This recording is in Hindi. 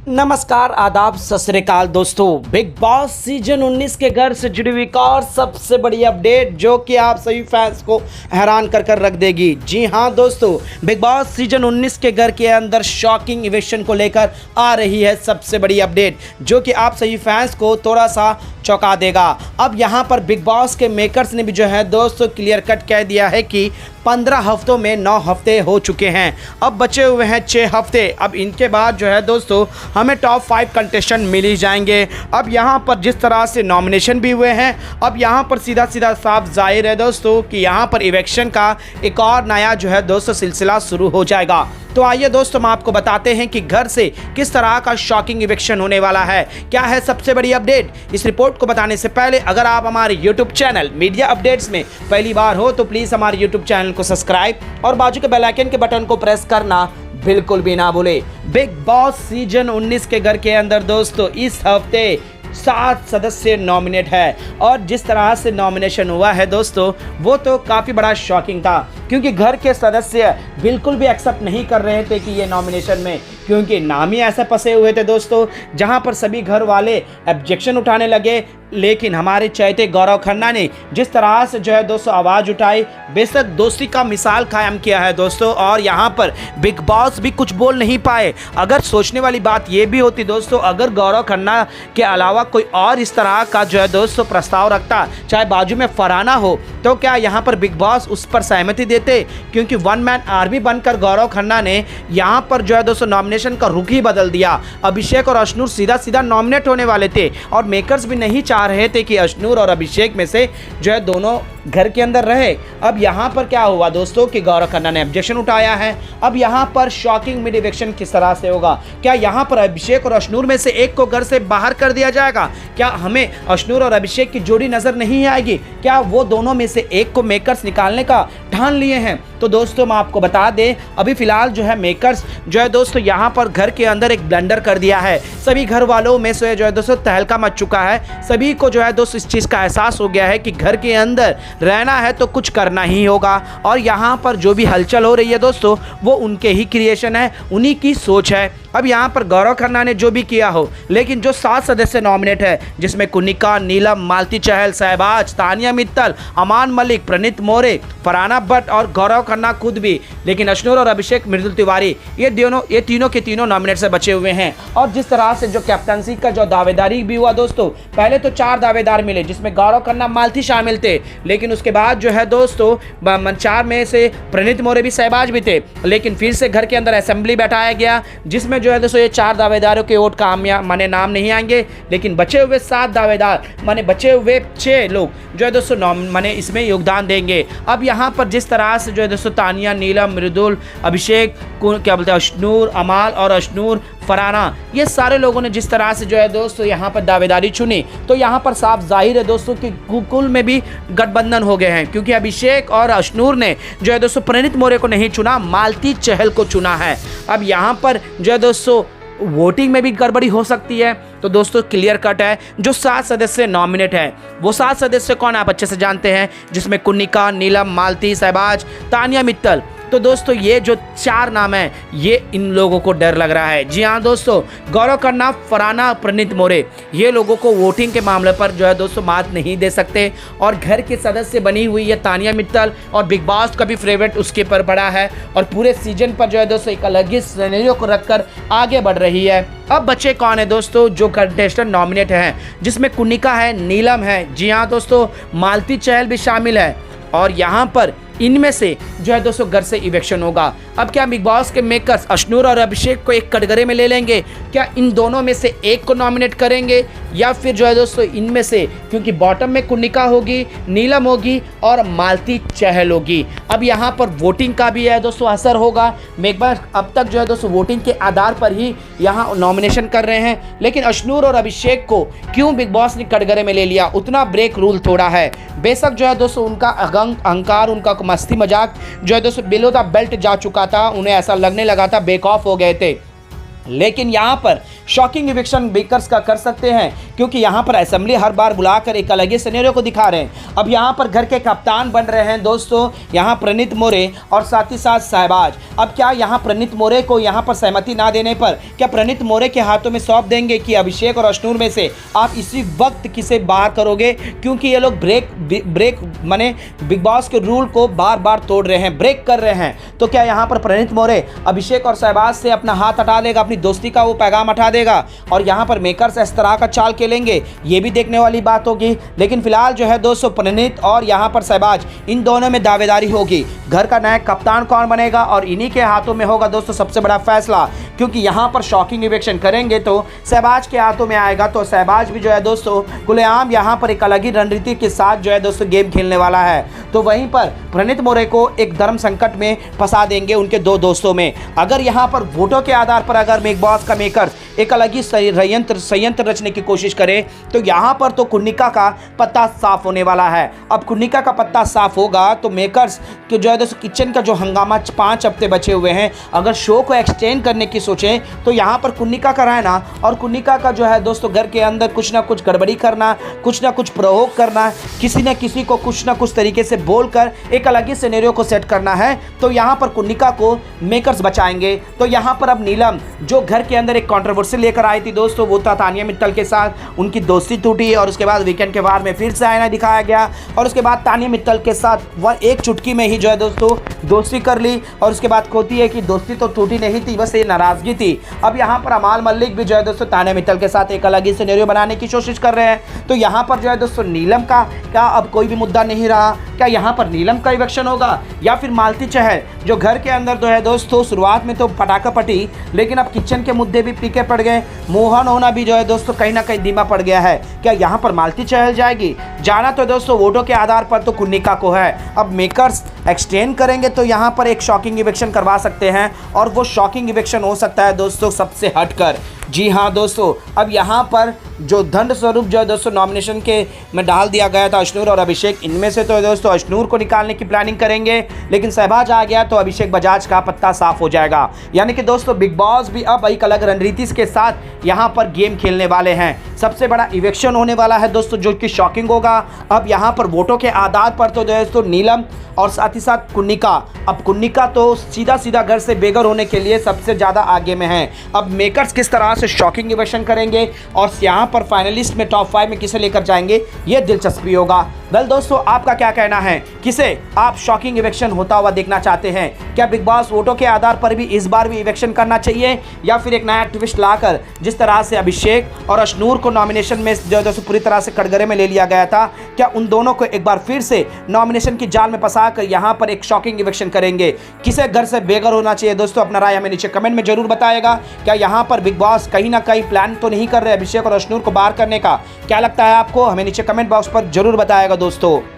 नमस्कार, आदाब, सत श्री अकाल दोस्तों। बिग बॉस सीजन 19 के घर से जुड़ी हुई एक और सबसे बड़ी अपडेट जो कि आप सभी फैंस को हैरान कर रख देगी। जी हां दोस्तों, बिग बॉस सीजन 19 के घर के अंदर शॉकिंग इवेंट को लेकर आ रही है सबसे बड़ी अपडेट जो कि आप सभी फैंस को थोड़ा सा चौंका देगा। अब यहां पर बिग बॉस के मेकर्स ने भी जो है दोस्तों क्लियर कट कह दिया है कि 15 हफ्तों में 9 हफ्ते हो चुके हैं, अब बचे हुए हैं 6 हफ्ते। अब इनके बाद जो है दोस्तों हमें टॉप 5 कंटेस्टेंट मिल ही जाएंगे। अब यहाँ पर जिस तरह से नॉमिनेशन भी हुए हैं, अब यहाँ पर सीधा सीधा साफ जाहिर है दोस्तों कि यहाँ पर इलेक्शन का एक और नया जो है दोस्तों सिलसिला शुरू हो जाएगा। तो आइए दोस्तों हम आपको बताते हैं कि घर से किस तरह का शॉकिंग इवेक्शन होने वाला है, क्या है सबसे बड़ी अपडेट। इस रिपोर्ट को बताने से पहले अगर आप हमारे यूट्यूब चैनल मीडिया अपडेट्स में पहली बार हो तो प्लीज़ हमारे यूट्यूब चैनल को सब्सक्राइब और बाजू के बेल आइकन के बटन को प्रेस करना बिल्कुल भी ना भूले। बिग बॉस सीजन 19 के घर के अंदर दोस्तों इस हफ्ते 7 सदस्य नॉमिनेट है और जिस तरह से नॉमिनेशन हुआ है दोस्तों वो तो काफ़ी बड़ा शॉकिंग था, क्योंकि घर के सदस्य बिल्कुल भी एक्सेप्ट नहीं कर रहे थे कि ये नॉमिनेशन में, क्योंकि नाम ही ऐसे फंसे हुए थे दोस्तों जहां पर सभी घर वाले ऑब्जेक्शन उठाने लगे। लेकिन हमारे चहेते गौरव खन्ना ने जिस तरह से जो है दोस्तों आवाज़ उठाई, बेशक दोस्ती का मिसाल कायम किया है दोस्तों, और यहाँ पर बिग बॉस भी कुछ बोल नहीं पाए। अगर सोचने वाली बात ये भी होती दोस्तों, अगर गौरव खन्ना के अलावा कोई और इस तरह का जो है दोस्तों प्रस्ताव रखता, चाहे बाजू में फरहाना हो, तो क्या यहाँ पर बिग बॉस उस पर सहमति देते? क्योंकि वन मैन आर्मी बनकर गौरव खन्ना ने यहाँ पर जो है दोस्तों नॉमिनेशन का रुख ही बदल दिया। अभिषेक और अश्नूर सीधा सीधा नॉमिनेट होने वाले थे और मेकर्स भी नहीं चाह रहे थे कि अश्नूर और अभिषेक में से जो है दोनों घर के अंदर रहे। अब यहाँ पर क्या हुआ दोस्तों कि गौरव खन्ना ने ऑब्जेक्शन उठाया है। अब यहाँ पर शॉकिंग मिड इलेक्शन किस तरह से होगा? क्या यहाँ पर अभिषेक और अश्नूर में से एक को घर से बाहर कर दिया जाएगा? क्या हमें अश्नूर और अभिषेक की जोड़ी नजर नहीं आएगी? क्या वो दोनों में से एक को मेकर्स निकालने का ठान लिए हैं? तो दोस्तों मैं आपको बता दें, अभी फिलहाल जो है मेकर्स जो है दोस्तों यहाँ पर घर के अंदर एक ब्लंडर कर दिया है। सभी घर वालों में से जो है दोस्तों तहलका मच चुका है। सभी को जो है दोस्तों इस चीज़ का एहसास हो गया है कि घर के अंदर रहना है तो कुछ करना ही होगा, और यहाँ पर जो भी हलचल हो रही है दोस्तों वो उनके ही क्रिएशन है, उन्हीं की सोच है। अब यहाँ पर गौरव खन्ना ने जो भी किया हो, लेकिन जो 7 सदस्य नॉमिनेट है जिसमें कुनिका, नीलम, मालती चहल, शहबाज, तानिया मित्तल, अमान मलिक, प्रणीत मोरे, फरहाना भट्ट और गौरव खन्ना खुद भी, लेकिन अश्नूर और अभिषेक मृदुल तिवारी ये तीनों के तीनों नॉमिनेट से बचे हुए हैं। और जिस तरह से जो कैप्टनसी का जो दावेदारी भी हुआ दोस्तों, पहले तो 4 दावेदार मिले जिसमें गौरव खन्ना, मालती शामिल थे, लेकिन उसके बाद जो है दोस्तों 4 में से प्रणीत मोरे भी, शहबाज भी थे, लेकिन फिर से घर के अंदर असेंबली बैठाया गया जिसमें जो है दोस्तों ये 4 दावेदारों के वोट कामयाब माने नाम नहीं आएंगे, लेकिन बचे हुए 7 दावेदार माने बचे हुए 6 लोग जो है दोस्तों माने इसमें योगदान देंगे। अब यहाँ पर जिस तरह से जो है दोस्तों तानिया, नीलम, मृदुल, अभिषेक, क्या बोलते हैं, अश्नूर, अमाल और अश्नूर, फरहाना, ये सारे लोगों ने जिस तरह से जो है दोस्तों यहाँ पर दावेदारी चुनी, तो यहाँ पर साफ जाहिर है दोस्तों कि कुल में भी गठबंधन हो गए हैं, क्योंकि अभिषेक और अश्नूर ने जो है दोस्तों प्रणीत मोरे को नहीं चुना, मालती चहल को चुना है। अब यहाँ पर जो है दोस्तों वोटिंग में भी गड़बड़ी हो सकती है। तो दोस्तों क्लियर कट है, जो 7 सदस्य नॉमिनेट हैं वो 7 सदस्य कौन आप अच्छे से जानते हैं, जिसमें कुनिका, नीलम, मालती, शहबाज, तानिया मित्तल। तो दोस्तों ये जो 4 नाम हैं ये इन लोगों को डर लग रहा है। जी हाँ दोस्तों, गौरव खन्ना, फरहाना, प्रणीत मोरे ये लोगों को वोटिंग के मामले पर जो है दोस्तों मात नहीं दे सकते, और घर के सदस्य बनी हुई है तानिया मित्तल, और बिग बॉस का भी फेवरेट उसके पर बड़ा है, और पूरे सीजन पर जो है दोस्तों एक अलग ही सिनेरियो को रखकर आगे बढ़ रही है। अब बच्चे कौन है दोस्तों जो कंटेस्टेंट नॉमिनेट हैं, जिसमें कुनिका है, नीलम है, जी हाँ दोस्तों मालती चहल भी शामिल है, और यहाँ पर इनमें से जो है दोस्तों घर से इलेक्शन होगा। अब क्या बिग बॉस के मेकर्स अश्नूर और अभिषेक को एक कटघरे में ले लेंगे? क्या इन दोनों में से एक को नॉमिनेट करेंगे, या फिर जो है दोस्तों इनमें से, क्योंकि बॉटम में कुनिका होगी, नीलम होगी और मालती चहल होगी। अब यहाँ पर वोटिंग का भी है दोस्तों असर होगा। मेकर्स अब तक जो है दोस्तों वोटिंग के आधार पर ही यहाँ नॉमिनेशन कर रहे हैं, लेकिन अश्नूर और अभिषेक को क्यों बिग बॉस ने कटघरे में ले लिया? उतना ब्रेक रूल थोड़ा है। बेशक जो है दोस्तों उनका अहंकार, उनका मस्ती मजाक जो है दोस्तों बिलो द बेल्ट जा चुका था, उन्हें ऐसा लगने लगा था बेक ऑफ हो गए थे, लेकिन यहाँ पर शॉकिंग इविक्शन बेकर्स का कर सकते हैं, क्योंकि यहाँ पर असेंबली हर बार बुलाकर एक अलग ही सिनेरियो को दिखा रहे हैं। अब यहाँ पर घर के कप्तान बन रहे हैं दोस्तों यहाँ प्रणीत मोरे और साथ ही साथ शहबाज। अब क्या यहाँ प्रणीत मोरे को यहाँ पर सहमति ना देने पर क्या प्रणीत मोरे के हाथों में सौंप देंगे कि अभिषेक और अश्नूर में से आप इसी वक्त किसे बाहर करोगे, क्योंकि ये लोग ब्रेक माने बिग बॉस के रूल को बार बार तोड़ रहे हैं, ब्रेक कर रहे हैं। तो क्या यहाँ पर प्रणीत मोरे अभिषेक और शहबाज से अपना हाथ हटा लेगा, अपनी दोस्ती का वो पैगाम हटा देगा और यहाँ पर मेकर्स इस तरह का चाल खेलेंगे, ये भी देखने वाली बात होगी। लेकिन फिलहाल जो है दोस्तों प्रणीत और यहाँ पर शहबाज इन दोनों में दावेदारी होगी। घर का नया कप्तान कौन बनेगा और इन्हीं के हाथों में होगा दोस्तों सबसे बड़ा फैसला, क्योंकि यहाँ पर शॉकिंग इविक्शन करेंगे तो शहबाज के हाथों में आएगा। तो शहबाज भी जो है दोस्तों खुलेआम यहाँ पर एक अलग ही रणनीति के साथ जो है दोस्तों गेम खेलने वाला है। तो वहीं पर प्रणीत मोरे को एक धर्म संकट में फंसा देंगे उनके दो दोस्तों में। अगर यहाँ पर वोटों के आधार पर अगर बिग बॉस का मेकर्स एक अलग ही संयंत्र रचने की कोशिश करे तो यहाँ पर तो कुन्निका का पत्ता साफ होने वाला है। अब कुन्निका का पत्ता साफ होगा तो मेकर्स के जो है दोस्तों किचन का जो हंगामा 5 हफ्ते बचे हुए हैं, अगर शो को एक्सटेंड करने की सोचें तो यहाँ पर कुन्निका का रहना और कुन्निका का जो है दोस्तों घर के अंदर कुछ ना कुछ गड़बड़ी करना, कुछ ना कुछ प्रयोग करना, किसी न किसी को कुछ ना कुछ तरीके से बोलकर एक अलग ही सिनेरियो को सेट करना है। तो यहाँ पर कुन्निका को मेकर्स बचाएंगे। तो यहाँ पर अब नीलम जो घर के अंदर एक कंट्रोवर्सी लेकर आई थी दोस्तों, वो था तानिया मित्तल के साथ उनकी दोस्ती टूटी और उसके बाद वीकेंड के वार में फिर से आईना दिखाया गया और उसके बाद तानिया मित्तल के साथ वह एक चुटकी में ही जो है दोस्तों दोस्ती कर ली और उसके बाद होती है कि दोस्ती तो टूटी नहीं थी, बस ये नाराजगी थी। अब यहाँ पर अमाल मलिक भी जो है दोस्तों तानिया मित्तल के साथ एक अलग ही सिनेरियो बनाने की कोशिश कर रहे हैं। तो यहाँ पर जो है दोस्तों नीलम का क्या अब कोई भी मुद्दा नहीं रहा, क्या यहाँ पर नीलम का इवेक्शन होगा या फिर मालती चहल जो घर के अंदर जो है दोस्तों शुरुआत में तो पटाखा पटी, लेकिन अब किचन के मुद्दे भी पीके पड़ गए, मोहन होना भी जो है दोस्तों कहीं ना कहीं धीमा पड़ गया है। क्या यहाँ पर मालती चहल जाएगी? जाना तो दोस्तों वोटों के आधार पर तो कुन्निका को है। अब मेकर्स एक्सटेंड करेंगे तो यहाँ पर एक शॉकिंग इवेक्शन करवा सकते हैं और वो शॉकिंग इवेक्शन हो सकता है दोस्तों सबसे हटकर। जी हाँ दोस्तों, अब यहाँ पर जो दंड स्वरूप जो है दोस्तों नॉमिनेशन के में डाल दिया गया था अश्नूर और अभिषेक, इनमें से तो दोस्तों अश्नूर को निकालने की प्लानिंग करेंगे, लेकिन शहबाज आ गया तो अभिषेक बजाज का पत्ता साफ हो जाएगा। यानी कि दोस्तों बिग बॉस भी अब एक अलग रणनीति के साथ यहाँ पर गेम खेलने वाले हैं। सबसे बड़ा इवेक्शन होने वाला है दोस्तों जो कि शॉकिंग होगा। अब यहाँ पर वोटों के आधार पर तो दोस्तों नीलम और साथ ही साथ कुन्निका, अब कुन्निका तो सीधा घर से बेघर होने के लिए सबसे ज़्यादा आगे में है। अब मेकर्स किस तरह से शॉकिंग इवेक्शन करेंगे और यहाँ पर फाइनलिस्ट में टॉप 5 में किसे लेकर जाएंगे, ये दिलचस्पी होगा। वेल दोस्तों, आपका क्या कहना है? किसे आप शॉकिंग इवेक्शन होता हुआ देखना चाहते हैं? क्या बिग बॉस वोटों के आधार पर भी इस बार भी इवेक्शन करना चाहिए या फिर एक नया ट्विस्ट लाकर जिस तरह से अभिषेक और अश्नूर को नॉमिनेशन में जो दोस्तों पूरी तरह से कटघरे में ले लिया गया था, क्या उन दोनों को एक बार फिर से नॉमिनेशन की जाल में फंसाकर यहाँ पर एक शॉकिंग इवेक्शन करेंगे? किसे घर से बेघर होना चाहिए दोस्तों? अपना राय हमें नीचे कमेंट में जरूर बताएगा। क्या यहाँ पर बिग बॉस कहीं ना कहीं प्लान तो नहीं कर रहे अभिषेक और अश्नूर को बाहर करने का? क्या लगता है आपको? हमें नीचे कमेंट बॉक्स पर जरूर बताएगा दोस्तों।